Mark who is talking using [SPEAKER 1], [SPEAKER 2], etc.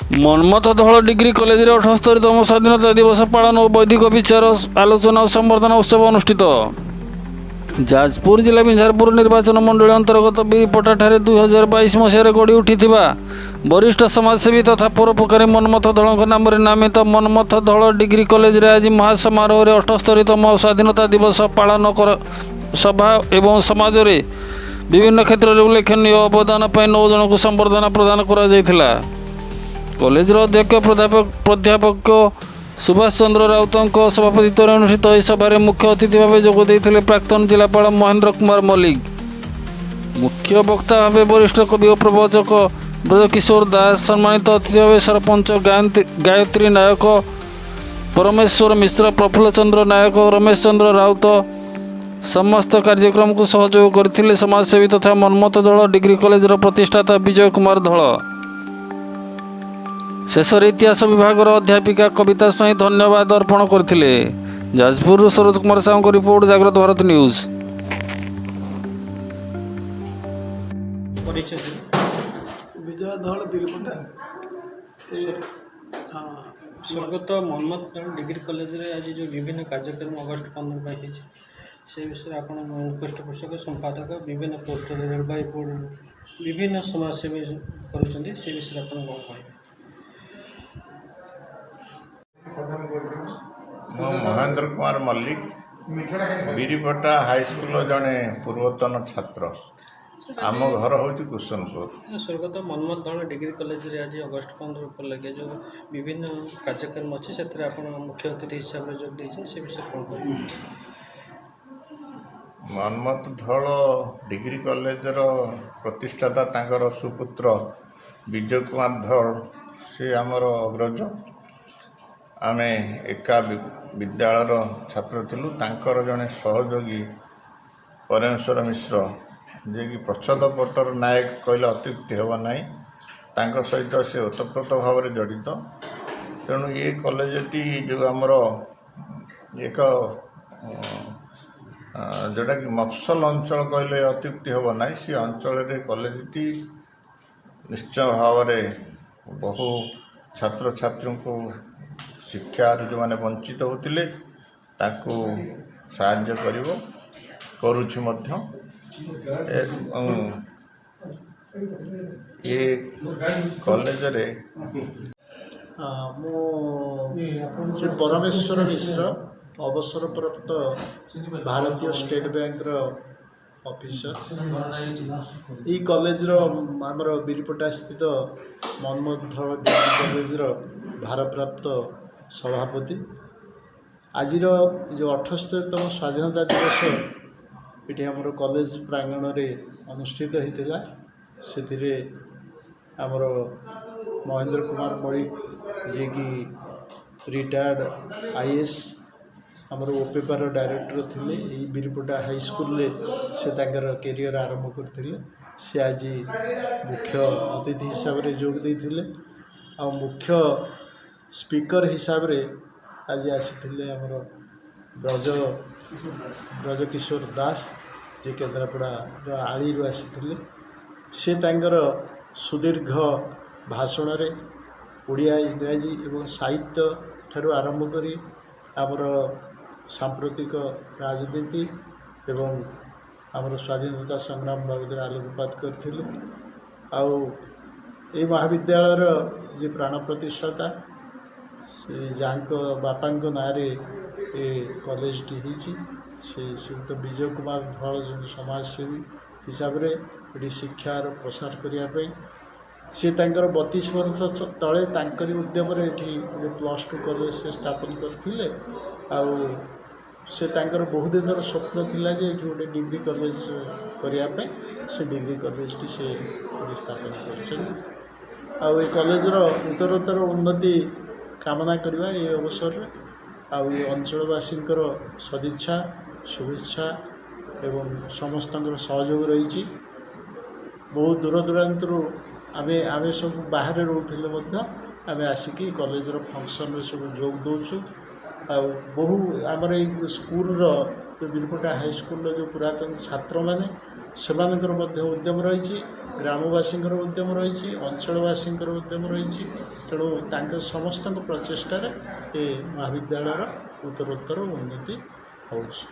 [SPEAKER 1] Manmath Dhal degree କଲେଜରେ 78ତମ ସ୍ୱାଧୀନତା ଦିବସ ପାଳନ ଓ ବୈଦିକ ବିଚାର ଆଲୋଚନା ଓ ସମ୍ବର୍ଦ୍ଧନା ଉତ୍ସବ ଅନୁଷ୍ଠିତ। ଯାଜପୁର ଜିଲ୍ଲା ବିଞ୍ଝାରପୁର ନିର୍ବାଚନ ମଣ୍ଡଳୀ ଅନ୍ତର୍ଗତ ବିରିପଟାଠାରେ 2022 ମସିହାରେ ଗଢ଼ି ଉଠିଥିବା ବରିଷ୍ଠ ସମାଜସେବୀ ତଥା ପରୋପକାରୀ ମନ୍ମଥ ଧଳଙ୍କ ନାମରେ ନାମିତ ମନ୍ମଥ ଧଳ ଡିଗ୍ରୀ କଲେଜରେ ଆଜି ମହାସମାରୋହରେ 78ତମ ସ୍ୱାଧୀନତା ଦିବସ ପାଳନ ସଭା ଏବଂ ସମାଜରେ ବିଭିନ୍ନ କ୍ଷେତ୍ରରେ ଉଲ୍ଲେଖନୀୟ ଅବଦାନ ପାଇଁ 9 ଜଣଙ୍କୁ ସମ୍ବର୍ଦ୍ଧନା ପ୍ରଦାନ କରାଯାଇଥିଲା। କଲେଜର ଅଧ୍ୟକ୍ଷ ପ୍ରାଧ୍ୟାପକ ସୁଭାଷ ଚନ୍ଦ୍ର ରାଉତଙ୍କ ସଭାପତିତ୍ୱରେ ଅନୁଷ୍ଠିତ ଏହି ସଭାରେ ମୁଖ୍ୟ ଅତିଥି ଭାବେ ଯୋଗ ଦେଇଥିଲେ ପ୍ରାକ୍ତନ ଜିଲ୍ଲାପାଳ ମହେନ୍ଦ୍ର କୁମାର ମଲ୍ଲିକ। ମୁଖ୍ୟ ବକ୍ତା ଭାବେ ବରିଷ୍ଠ କବି ଓ ପ୍ରବଚକ ବ୍ରଜକିଶୋର ଦାସ, ସମ୍ମାନିତ ଅତିଥି ଭାବେ ସରପଞ୍ଚ ଗାୟତ୍ରୀ ନାୟକ, ପରମେଶ୍ୱର ମିଶ୍ର, ପ୍ରଫୁଲ୍ଲ ଚନ୍ଦ୍ର ନାୟକ, ରମେଶ ଚନ୍ଦ୍ର ରାଉତ ସମସ୍ତ କାର୍ଯ୍ୟକ୍ରମକୁ ସହଯୋଗ କରିଥିଲେ। ସମାଜସେବୀ ତଥା ମନ୍ମଥ ଧଳ ଡିଗ୍ରୀ କଲେଜର ପ୍ରତିଷ୍ଠାତା ବିଜୟ କୁମାର ଧଳ। ଶେଷରେ ଇତିହାସ ବିଭାଗର ଅଧ୍ୟାପିକା କବିତା ସ୍ୱାଇଁ ଧନ୍ୟବାଦ ଅର୍ପଣ କରିଥିଲେ। ଯାଜପୁରରୁ ସରୋଜ କୁମାର ସାହୁଙ୍କ ରିପୋର୍ଟ, ଜାଗ୍ରତ ଭାରତ ନ୍ୟୁଜ୍।
[SPEAKER 2] ବିଜୟ ଧଳ ବିରିପଟା
[SPEAKER 3] ସ୍ୱର୍ଗତ ମନ୍ମଥ ଧଳ ଡିଗ୍ରୀ କଲେଜରେ ଆଜି ଯେଉଁ ବିଭିନ୍ନ କାର୍ଯ୍ୟକ୍ରମ ଅଗଷ୍ଟ 15 ପାଇଁ ହେଇଛି ସେ ବିଷୟରେ ଆପଣ ପୃଷ୍ଠପୋଷକ ସମ୍ପାଦକ ବିଭିନ୍ନ ପୋଷ୍ଟରେ ରେଳବାଇ ବୋର୍ଡ ବିଭିନ୍ନ ସମାଜସେବୀ କରୁଛନ୍ତି, ସେ ବିଷୟରେ ଆପଣ କ'ଣ କହିବେ?
[SPEAKER 4] ମୁଁ ମହେନ୍ଦ୍ର କୁମାର ମଲ୍ଲିକ, ବିରିପଟା ହାଇସ୍କୁଲର ଜଣେ ପୂର୍ବତନ ଛାତ୍ର। ଆମ ଘର ହେଉଛି କୁସୁନପୁର।
[SPEAKER 3] ସ୍ୱର୍ଗତ ମନ୍ମଥ ଧଳ ଡିଗ୍ରୀ କଲେଜରେ ଆଜି ଅଗଷ୍ଟ 15 ଉପଲକ୍ଷେ ଯେଉଁ ବିଭିନ୍ନ କାର୍ଯ୍ୟକ୍ରମ ଅଛି ସେଥିରେ ଆପଣ ମୁଖ୍ୟ ଅତିଥି ହିସାବରେ ଯୋଗ ଦେଇଛନ୍ତି, ସେ ବିଷୟରେ କ'ଣ କହିବେ?
[SPEAKER 4] ମନ୍ମଥ ଧଳ ଡିଗ୍ରୀ କଲେଜର ପ୍ରତିଷ୍ଠାତା ତାଙ୍କର ସୁପୁତ୍ର ବିଜୟ କୁମାର ଧଳ, ସେ ଆମର ଅଗ୍ରଜ। ଆମେ ଏକା ବିଦ୍ୟାଳୟର ଛାତ୍ର ଥିଲୁ। ତାଙ୍କର ଜଣେ ସହଯୋଗୀ ପରମେଶ୍ୱର ମିଶ୍ର, ଯିଏକି ପ୍ରଚ୍ଛଦ ପଟର ନାୟକ କହିଲେ ଅତ୍ୟୁକ୍ତି ହେବ ନାହିଁ, ତାଙ୍କ ସହିତ ସେ ଓତପ୍ରୋତ ଭାବରେ ଜଡ଼ିତ। ତେଣୁ ଏ କଲେଜଟି ଯେଉଁ ଆମର ଏକ ଯେଉଁଟାକି ମଫସଲ ଅଞ୍ଚଳ କହିଲେ ଅତ୍ୟୁକ୍ତି ହେବ ନାହିଁ, ସେ ଅଞ୍ଚଳରେ କଲେଜଟି ନିଶ୍ଚୟ ଭାବରେ ବହୁ ଛାତ୍ରଛାତ୍ରୀଙ୍କୁ ଶିକ୍ଷାରୁ ଯେଉଁମାନେ ବଞ୍ଚିତ ହେଉଥିଲେ ତାକୁ ସାହାଯ୍ୟ କରୁଛି ମଧ୍ୟ। ଏ କଲେଜରେ
[SPEAKER 2] ମୁଁ ଶ୍ରୀ ପରମେଶ୍ୱର ମିଶ୍ର, ଅବସରପ୍ରାପ୍ତ ଭାରତୀୟ ଷ୍ଟେଟ୍ ବ୍ୟାଙ୍କର ଅଫିସର। ଏହି କଲେଜର ଆମର ବିରିପଟା ସ୍ଥିତ ମନ୍ମଥ ଧଳ ଡିଗ୍ରୀ କଲେଜର ଭାରପ୍ରାପ୍ତ ସଭାପତି। ଆଜିର ଯେଉଁ 78ତମ ସ୍ୱାଧୀନତା ଦିବସ ଏଠି ଆମର କଲେଜ ପ୍ରାଙ୍ଗଣରେ ଅନୁଷ୍ଠିତ ହୋଇଥିଲା। ସେଥିରେ ଆମର ମହେନ୍ଦ୍ର କୁମାର ମଲ୍ଲିକ, ଯିଏକି ରିଟାୟାର୍ଡ଼ IAS, ଆମର ଓପେପାର ଡାଇରେକ୍ଟର ଥିଲେ। ଏଇ ବିରିପଟା ହାଇସ୍କୁଲରେ ସେ ତାଙ୍କର କ୍ୟାରିୟର ଆରମ୍ଭ କରିଥିଲେ। ସେ ଆଜି ମୁଖ୍ୟ ଅତିଥି ହିସାବରେ ଯୋଗ ଦେଇଥିଲେ। ଆଉ ମୁଖ୍ୟ ସ୍ପିକର ହିସାବରେ ଆଜି ଆସିଥିଲେ ଆମର ବ୍ରଜକିଶୋର ଦାସ, ଯିଏ କେନ୍ଦ୍ରାପଡ଼ାର ଆଳିରୁ ଆସିଥିଲେ। ସେ ତାଙ୍କର ସୁଦୀର୍ଘ ଭାଷଣରେ ଓଡ଼ିଆ, ଇଂରାଜୀ ଏବଂ ସାହିତ୍ୟ ଠାରୁ ଆରମ୍ଭ କରି ଆମର ସାମ୍ପ୍ରତିକ ରାଜନୀତି ଏବଂ ଆମର ସ୍ୱାଧୀନତା ସଂଗ୍ରାମ ବାବଦରେ ଆଲୋକପାତ କରିଥିଲେ। ଆଉ ଏଇ ମହାବିଦ୍ୟାଳୟର ଯେ ପ୍ରାଣ ପ୍ରତିଷ୍ଠାତା, ସେ ଯାହାଙ୍କ ବାପାଙ୍କ ନାଁରେ ଏ କଲେଜଟି ହେଇଛି, ସେ ଶ୍ରୀଯୁକ୍ତ ବିଜୟ କୁମାର ଧଳ ଜଣେ ସମାଜସେବୀ ହିସାବରେ ଏଠି ଶିକ୍ଷାର ପ୍ରସାର କରିବା ପାଇଁ ସେ ତାଙ୍କର 32 ବର୍ଷ ତଳେ ତାଙ୍କରି ଉଦ୍ୟମରେ ଏଠି ଗୋଟେ +2 କଲେଜ ସେ ସ୍ଥାପନ କରିଥିଲେ। ଆଉ ସେ ତାଙ୍କର ବହୁଦିନର ସ୍ୱପ୍ନ ଥିଲା ଯେ ଏଠି ଗୋଟେ ଡିଗ୍ରୀ କଲେଜ କରିବା ପାଇଁ, ସେ ଡିଗ୍ରୀ କଲେଜଟି ସେ ଏଠି ସ୍ଥାପନ କରିଛନ୍ତି। ଆଉ ଏ କଲେଜର ଉତ୍ତରୋତ୍ତର ଉନ୍ନତି କାମନା କରିବା ଏ ଅବସରରେ, ଆଉ ଏ ଅଞ୍ଚଳବାସୀଙ୍କର ସଦିଚ୍ଛା, ଶୁଭେଚ୍ଛା ଏବଂ ସମସ୍ତଙ୍କର ସହଯୋଗ ରହିଛି। ବହୁ ଦୂରଦୂରାନ୍ତରୁ ଆମେ ସବୁ ବାହାରେ ରହୁଥିଲେ ମଧ୍ୟ ଆମେ ଆସିକି କଲେଜର ଫଙ୍କସନ୍ରେ ସବୁ ଯୋଗ ଦେଉଛୁ। ଆଉ ବହୁ ଆମର ଏଇ ସ୍କୁଲର ଯେଉଁ ବିରିପଟା ହାଇସ୍କୁଲର ଯେଉଁ ପୁରାତନ ଛାତ୍ରମାନେ ସେମାନଙ୍କର ମଧ୍ୟ ଉଦ୍ୟମ ରହିଛି, ଗ୍ରାମବାସୀଙ୍କର ଉଦ୍ୟମ ରହିଛି, ଅଞ୍ଚଳବାସୀଙ୍କର ଉଦ୍ୟମ ରହିଛି। ତେଣୁ ତାଙ୍କ ସମସ୍ତଙ୍କ ପ୍ରଚେଷ୍ଟାରେ ଏ ମହାବିଦ୍ୟାଳୟର ଉତ୍ତରୋତ୍ତର ଉନ୍ନତି ହେଉଛି।